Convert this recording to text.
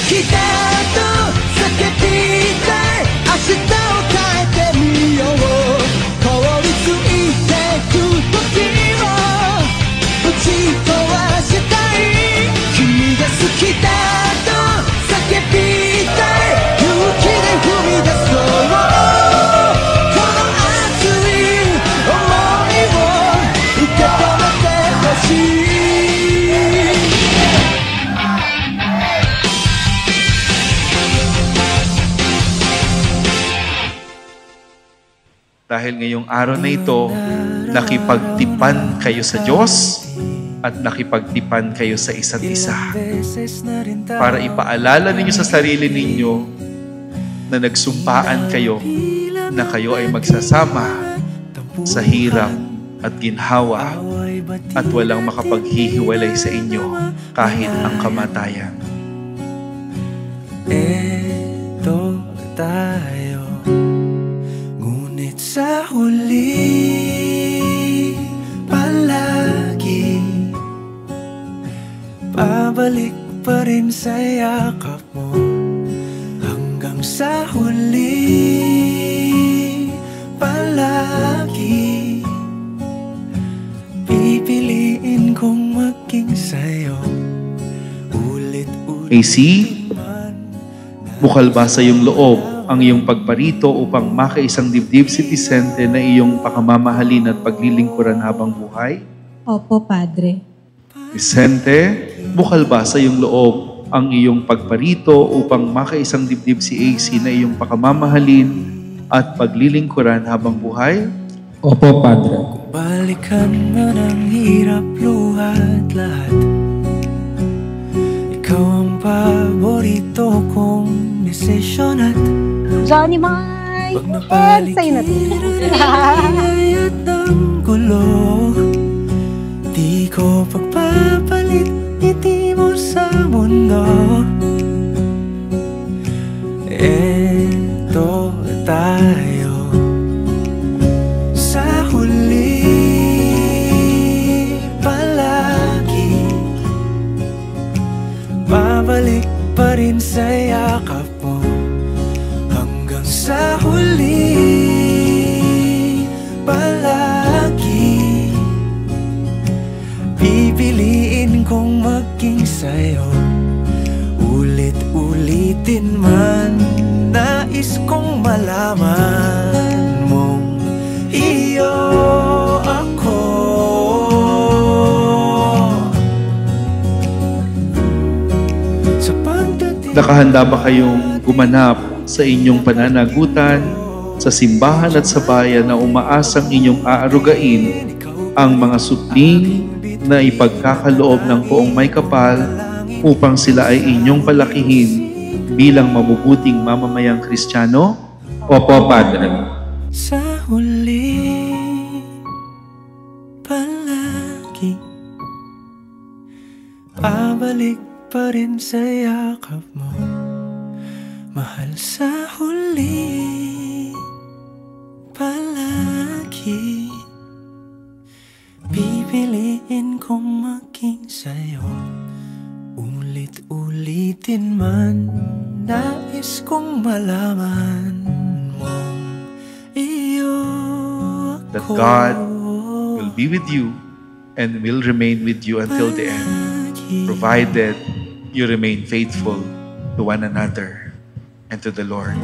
きだと叫びたい明日を変えてみよう凍りついてく時をぶち壊したい君が好きだと叫びたい勇気で踏み出そうこの熱い想いを受け止めてほしいDahil ngayong araw na ito, nakipagtipan kayo sa Diyos at nakipagtipan kayo sa isa't isa. Para ipaalala ninyo sa sarili ninyo na nagsumpaan kayo na kayo ay magsasama sa hirap at ginhawa at walang makapaghihiwalay sa inyo kahit ang kamatayan. Eto tayo sa huli palagi pabalik pa rin sa yakap mo hanggang sa huli palagi pipiliin kong maging sa'yo ulit-ulit. AC, bukal ba sa iyong loob ang iyong pagparito upang makaisang dibdib si Vicente na iyong pakamamahalin at paglilingkuran habang buhay? Opo, Padre. Vicente, bukal ba sa iyong loob ang iyong pagparito upang makaisang dibdib si AC na iyong pakamamahalin at paglilingkuran habang buhay? Opo, Padre. Balikan man ang hirap, luhat lahat. Ikaw ang paborito kong desisyon at Johnny Mai! pag napalik sa'yo na to. at ang gulo di ko pagpapalit ngiti mo sa mundo. Eto tayo sa huli palagi babalik pa rin sa yakap mo sa huli palagi pipiliin kong maging sa'yo ulit-ulitin man nais kong malaman mong iyo ako. Sa pagdating Nakahanda ba kayong gumanap sa inyong pananagutan, sa simbahan at sa bayan na umaasang inyong aarugain ang mga supling na ipagkakaloob ng Poong May Kapal upang sila ay inyong palakihin bilang mabubuting mamamayang Kristiyano? Opo, Padre. sa huli palagi pabalik pa rin sa yakap mo mahal sa huli palagi pipiliin kong maging sa'yo ulit-ulitin man nais kong malaman mong iyo That ako. God will be with you and will remain with you until the end, provided you remain faithful to one another and to the Lord.